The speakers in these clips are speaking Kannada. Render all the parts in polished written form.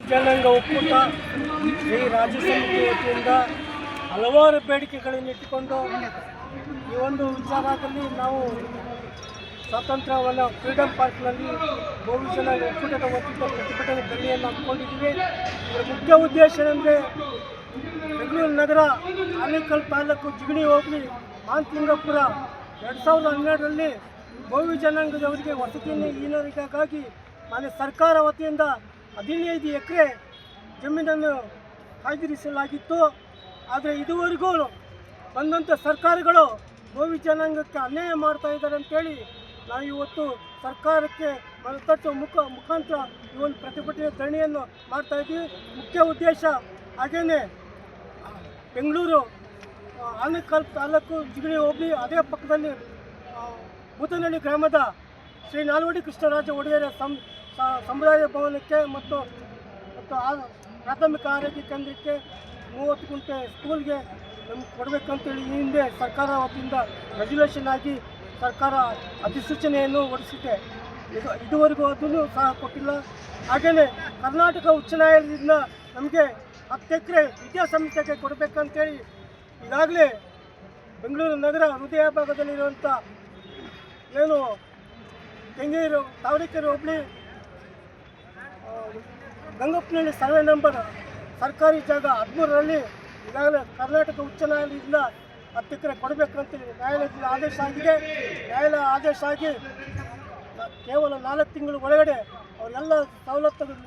ಜನಾಂಗ ಒಕ್ಕೂಟ ಈ ರಾಜ್ಯ ಸಮಿತಿ ವತಿಯಿಂದ ಹಲವಾರು ಬೇಡಿಕೆಗಳನ್ನು ಇಟ್ಟುಕೊಂಡು ಈ ಒಂದು ವಿಚಾರದಲ್ಲಿ ನಾವು ಸ್ವಾತಂತ್ರ್ಯವನ್ನು ಫ್ರೀಡಮ್ ಪಾರ್ಕ್ನಲ್ಲಿ ಬಹು ಜನಾಂಗ ಒಕ್ಕೂಟದ ವತಿಯಿಂದ ಪ್ರತಿಭಟನೆ ಧರಣಿಯನ್ನು ಹಾಕ್ಕೊಂಡಿದ್ದೀವಿ. ಇದರ ಮುಖ್ಯ ಉದ್ದೇಶ ಏನಂದರೆ ಬೆಂಗಳೂರು ನಗರ ಆನೇಕಲ್ ತಾಲೂಕು ಜಿಗಣಿ ಹೋಬಳಿ ಮಾಂತಲಿಂಗಪುರ 2012ರಲ್ಲಿ ಬಹು ಜನಾಂಗದವರಿಗೆ ವಸತಿಯನ್ನು ಹೀನರಿಗಾಗಿ ಮಾನ್ಯ ಸರ್ಕಾರ ವತಿಯಿಂದ 15 ಎಕರೆ ಜಮೀನನ್ನು ಕಾಯ್ದಿರಿಸಲಾಗಿತ್ತು. ಆದರೆ ಇದುವರೆಗೂ ಬಂದಂಥ ಸರ್ಕಾರಗಳು ಬಹು ಜನಾಂಗಕ್ಕೆ ಅನ್ಯಾಯ ಮಾಡ್ತಾ ಇದ್ದಾರೆ ಅಂತೇಳಿ ನಾವು ಇವತ್ತು ಸರ್ಕಾರಕ್ಕೆ ಮನತಟ್ಟು ಮುಖಾಂತರ ಈ ಒಂದು ಪ್ರತಿಭಟನೆ ಧರಣಿಯನ್ನು ಮಾಡ್ತಾ ಇದ್ದೀವಿ. ಮುಖ್ಯ ಉದ್ದೇಶ ಹಾಗೇನೆ ಬೆಂಗಳೂರು ಆನೇಕಲ್ ತಾಲೂಕು ಜಿಗಣಿ ಹೋಬಳಿ ಅದೇ ಪಕ್ಕದಲ್ಲಿ ಬೂತನಹಳ್ಳಿ ಗ್ರಾಮದ ಶ್ರೀ ನಾಲ್ವಡಿ ಕೃಷ್ಣರಾಜ ಒಡೆಯರ ಸಮುದಾಯ ಭವನಕ್ಕೆ ಮತ್ತು ಪ್ರಾಥಮಿಕ ಆರೋಗ್ಯ ಕೇಂದ್ರಕ್ಕೆ 30 ಗುಂಟೆ ಸ್ಕೂಲ್ಗೆ ನಮ್ಗೆ ಕೊಡಬೇಕಂತೇಳಿ ಈ ಹಿಂದೆ ಸರ್ಕಾರ ವತಿಯಿಂದ ರೆಗ್ಯುಲೇಷನ್ ಆಗಿ ಸರ್ಕಾರ ಅಧಿಸೂಚನೆಯನ್ನು ಹೊರಡಿಸಿದೆ. ಇದುವರೆಗೂ ಅದನ್ನು ಸಹ ಕೊಟ್ಟಿಲ್ಲ. ಹಾಗೆಯೇ ಕರ್ನಾಟಕ ಉಚ್ಚ ನ್ಯಾಯಾಲಯದಿಂದ ನಮಗೆ 10 ಎಕರೆ ವಿದ್ಯಾಸಂಸ್ಥೆಗೆ ಕೊಡಬೇಕಂತೇಳಿ ಈಗಾಗಲೇ ಬೆಂಗಳೂರು ನಗರ ಹೃದಯ ಭಾಗದಲ್ಲಿರುವಂಥ ಏನು ಕೆಂಗೇರು ತಾವರೆಕೆರೆ ಹೋಬಳಿ ಗಂಗಪ್ಪನಹಳ್ಳಿ ಸರ್ವೆ ನಂಬರ್ ಸರ್ಕಾರಿ ಜಾಗ 13ರಲ್ಲಿ ಈಗಾಗಲೇ ಕರ್ನಾಟಕ ಉಚ್ಚ ನ್ಯಾಯಾಲಯದಿಂದ 10 ಎಕರೆ ಕೊಡಬೇಕಂತೇಳಿ ನ್ಯಾಯಾಲಯದಿಂದ ಆದೇಶ ಆಗಿದೆ. ನ್ಯಾಯಾಲಯ ಆದೇಶ ಆಗಿ ಕೇವಲ 4 ತಿಂಗಳ ಒಳಗಡೆ ಅವರೆಲ್ಲ ಸವಲತ್ತುಗಳು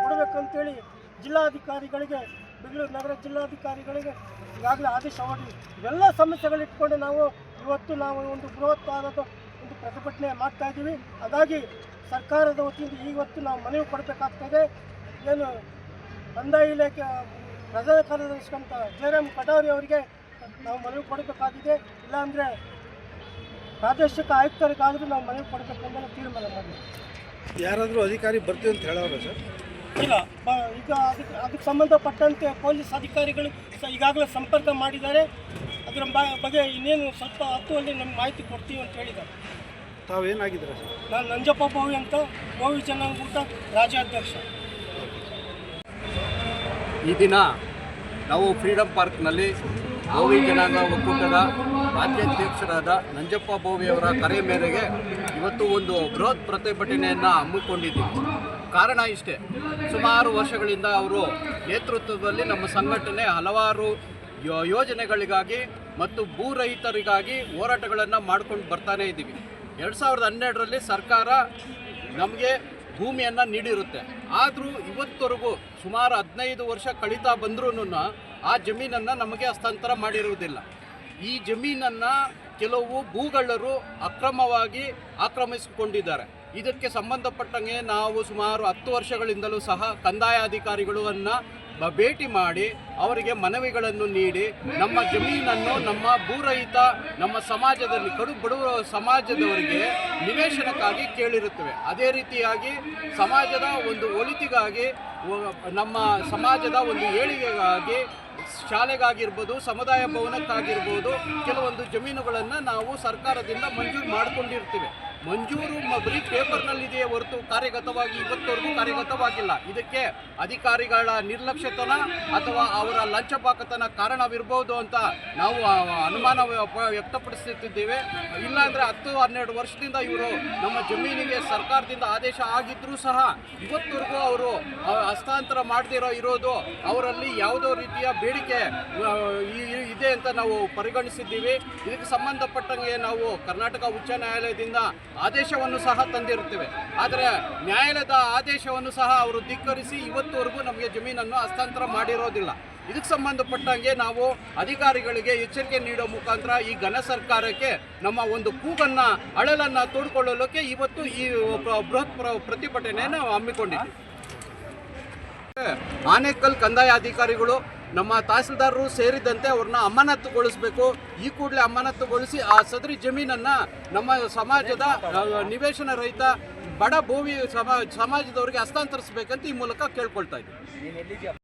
ಕೊಡಬೇಕಂತೇಳಿ ಜಿಲ್ಲಾಧಿಕಾರಿಗಳಿಗೆ ಬೆಂಗಳೂರು ನಗರ ಜಿಲ್ಲಾಧಿಕಾರಿಗಳಿಗೆ ಈಗಾಗಲೇ ಆದೇಶ ಮಾಡಿ ಇವೆಲ್ಲ ಸಮಸ್ಯೆಗಳಿಟ್ಕೊಂಡು ನಾವು ಇವತ್ತು ಒಂದು ಬೃಹತ್ತಾದ ಒಂದು ಪ್ರತಿಭಟನೆ ಮಾಡ್ತಾಯಿದ್ದೀವಿ. ಹಾಗಾಗಿ ಸರ್ಕಾರದ ವತಿಯಿಂದ ಇವತ್ತು ನಾವು ಮನವಿ ಕೊಡಬೇಕಾಗ್ತದೆ. ಏನು ಕಂದಾಯ ಇಲಾಖೆ ಪ್ರಧಾನ ಕಾರ್ಯದರ್ಶಿ ಅಂತ ಜಯರಾಮ್ ಕಟಾರಿ ಅವರಿಗೆ ನಾವು ಮನವಿ ಕೊಡಬೇಕಾಗಿದೆ. ಇಲ್ಲಾಂದರೆ ಪ್ರಾದೇಶಿಕ ಆಯುಕ್ತರಿಗಾದರೂ ನಾವು ಮನವಿ ಕೊಡಬೇಕಂತ ತೀರ್ಮಾನ ಮಾಡಿದ್ವಿ. ಯಾರಾದರೂ ಅಧಿಕಾರಿ ಬರ್ತೀವಿ ಅಂತ ಹೇಳೋರ ಸರ್? ಇಲ್ಲ, ಈಗ ಅದಕ್ಕೆ ಸಂಬಂಧಪಟ್ಟಂತೆ ಪೊಲೀಸ್ ಅಧಿಕಾರಿಗಳು ಈಗಾಗಲೇ ಸಂಪರ್ಕ ಮಾಡಿದ್ದಾರೆ. ಅದರ ಬಗ್ಗೆ ಇನ್ನೇನು ಸ್ವಲ್ಪ ಹತ್ತುವಲ್ಲಿ ನಮ್ಗೆ ಮಾಹಿತಿ ಕೊಡ್ತೀವಿ ಅಂತ ಹೇಳಿದ್ದಾರೆ. ತಾವೇನಾಗಿದ್ದೀರಾ ಸರ್? ನಾನು ನಂಜಪ್ಪ ಬೋವಿ ಅಂತ, ಬೋವಿ ಜನಾಂಗೂಟ ರಾಜ್ಯಾಧ್ಯಕ್ಷ. ಈ ದಿನ ನಾವು ಫ್ರೀಡಮ್ ಪಾರ್ಕ್ನಲ್ಲಿ ಬೋವಿ ಜನಾಂಗ ಒಕ್ಕೂಟದ ರಾಜ್ಯಾಧ್ಯಕ್ಷರಾದ ನಂಜಪ್ಪ ಬೋವಿಯವರ ಕರೆ ಮೇರೆಗೆ ಇವತ್ತು ಒಂದು ಬೃಹತ್ ಪ್ರತಿಭಟನೆಯನ್ನು ಹಮ್ಮಿಕೊಂಡಿದ್ದೀವಿ. ಕಾರಣ ಇಷ್ಟೇ, ಸುಮಾರು ವರ್ಷಗಳಿಂದ ಅವರು ನೇತೃತ್ವದಲ್ಲಿ ನಮ್ಮ ಸಂಘಟನೆ ಹಲವಾರು ಯೋಜನೆಗಳಿಗಾಗಿ ಮತ್ತು ಭೂರಹಿತರಿಗಾಗಿ ಹೋರಾಟಗಳನ್ನು ಮಾಡ್ಕೊಂಡು ಬರ್ತಾನೇ ಇದ್ದೀವಿ. 2012ರಲ್ಲಿ ಸರ್ಕಾರ ನಮಗೆ ಭೂಮಿಯನ್ನು ನೀಡಿರುತ್ತೆ. ಆದರೂ ಇವತ್ತವರೆಗೂ ಸುಮಾರು 15 ವರ್ಷ ಕಳೀತಾ ಬಂದ್ರೂ ಆ ಜಮೀನನ್ನು ನಮಗೆ ಹಸ್ತಾಂತರ ಮಾಡಿರುವುದಿಲ್ಲ. ಈ ಜಮೀನನ್ನು ಕೆಲವು ಭೂಗಳ್ಳರು ಅಕ್ರಮವಾಗಿ ಆಕ್ರಮಿಸಿಕೊಂಡಿದ್ದಾರೆ. ಇದಕ್ಕೆ ಸಂಬಂಧಪಟ್ಟಂಗೆ ನಾವು ಸುಮಾರು 10 ವರ್ಷಗಳಿಂದಲೂ ಸಹ ಕಂದಾಯ ಅಧಿಕಾರಿಗಳನ್ನು ಭೇಟಿ ಮಾಡಿ ಅವರಿಗೆ ಮನವಿಗಳನ್ನು ನೀಡಿ ನಮ್ಮ ಜಮೀನನ್ನು ನಮ್ಮ ಭೂರಹಿತ ನಮ್ಮ ಸಮಾಜದಲ್ಲಿ ಕಡು ಬಡವ ಸಮಾಜದವರಿಗೆ ನಿವೇಶನಕ್ಕಾಗಿ ಕೇಳಿರುತ್ತೇವೆ. ಅದೇ ರೀತಿಯಾಗಿ ಸಮಾಜದ ಒಂದು ಒಳಿತಿಗಾಗಿ ನಮ್ಮ ಸಮಾಜದ ಒಂದು ಏಳಿಗೆಗಾಗಿ ಶಾಲೆಗಾಗಿರ್ಬೋದು, ಸಮುದಾಯ ಭವನಕ್ಕಾಗಿರ್ಬೋದು ಕೆಲವೊಂದು ಜಮೀನುಗಳನ್ನು ನಾವು ಸರ್ಕಾರದಿಂದ ಮಂಜೂರು ಮಾಡಿಕೊಂಡಿರ್ತೀವಿ. ಮಂಜೂರು ಬರೀ ಪೇಪರ್ನಲ್ಲಿದೆಯೇ ಹೊರತು ಕಾರ್ಯಗತವಾಗಿ ಇವತ್ತವರೆಗೂ ಕಾರ್ಯಗತವಾಗಿಲ್ಲ. ಇದಕ್ಕೆ ಅಧಿಕಾರಿಗಳ ನಿರ್ಲಕ್ಷ್ಯತನ ಅಥವಾ ಅವರ ಲಂಚಪಾಕತನ ಕಾರಣವಿರ್ಬೋದು ಅಂತ ನಾವು ಅನುಮಾನ ವ್ಯಕ್ತಪಡಿಸುತ್ತಿದ್ದೇವೆ. ಇಲ್ಲಾಂದರೆ 10-12 ವರ್ಷದಿಂದ ಇವರು ನಮ್ಮ ಜಮೀನಿಗೆ ಸರ್ಕಾರದಿಂದ ಆದೇಶ ಆಗಿದ್ದರೂ ಸಹ ಇವತ್ತವರೆಗೂ ಅವರು ಹಸ್ತಾಂತರ ಮಾಡದಿರೋ ಇರೋದು ಅವರಲ್ಲಿ ಯಾವುದೋ ರೀತಿಯ ಬೇಡಿಕೆ ಇದೆ ಅಂತ ನಾವು ಪರಿಗಣಿಸಿದ್ದೀವಿ. ಇದಕ್ಕೆ ಸಂಬಂಧಪಟ್ಟಂಗೆ ನಾವು ಕರ್ನಾಟಕ ಉಚ್ಚ ನ್ಯಾಯಾಲಯದಿಂದ ಆದೇಶವನ್ನು ಸಹ ತಂದಿರುತ್ತೇವೆ. ಆದರೆ ನ್ಯಾಯಾಲಯದ ಆದೇಶವನ್ನು ಸಹ ಅವರು ಧಿಕ್ಕರಿಸಿ ಇವತ್ತುವರೆಗೂ ನಮಗೆ ಜಮೀನನ್ನು ಹಸ್ತಾಂತರ ಮಾಡಿರೋದಿಲ್ಲ. ಇದಕ್ಕೆ ಸಂಬಂಧಪಟ್ಟಂಗೆ ನಾವು ಅಧಿಕಾರಿಗಳಿಗೆ ಎಚ್ಚರಿಕೆ ನೀಡೋ ಮುಖಾಂತರ ಈ ಘನ ಸರ್ಕಾರಕ್ಕೆ ನಮ್ಮ ಒಂದು ಕೂಗನ್ನು ಅಳಲನ್ನು ತೋಡಿಕೊಳ್ಳಲಿಕ್ಕೆ ಇವತ್ತು ಈ ಬೃಹತ್ ಪ್ರತಿಭಟನೆಯನ್ನು ಹಮ್ಮಿಕೊಂಡಿದ್ದೀವಿ. ಆನೇಕಲ್ ಕಂದಾಯ ಅಧಿಕಾರಿಗಳು ನಮ್ಮ ತಹಸೀಲ್ದಾರರು ಸೇರಿದಂತೆ ಅವ್ರನ್ನ ಅಮಾನತುಗೊಳಿಸಬೇಕು. ಈ ಕೂಡಲೇ ಅಮಾನತುಗೊಳಿಸಿ ಆ ಸದರಿ ಜಮೀನನ್ನು ನಮ್ಮ ಸಮಾಜದ ನಿವೇಶನ ರಹಿತ ಬಡ ಭೂಮಿ ಸಮಾಜದವರಿಗೆ ಹಸ್ತಾಂತರಿಸಬೇಕಂತ ಈ ಮೂಲಕ ಕೇಳ್ಕೊಳ್ತಾ ಇದ್ದೀವಿ.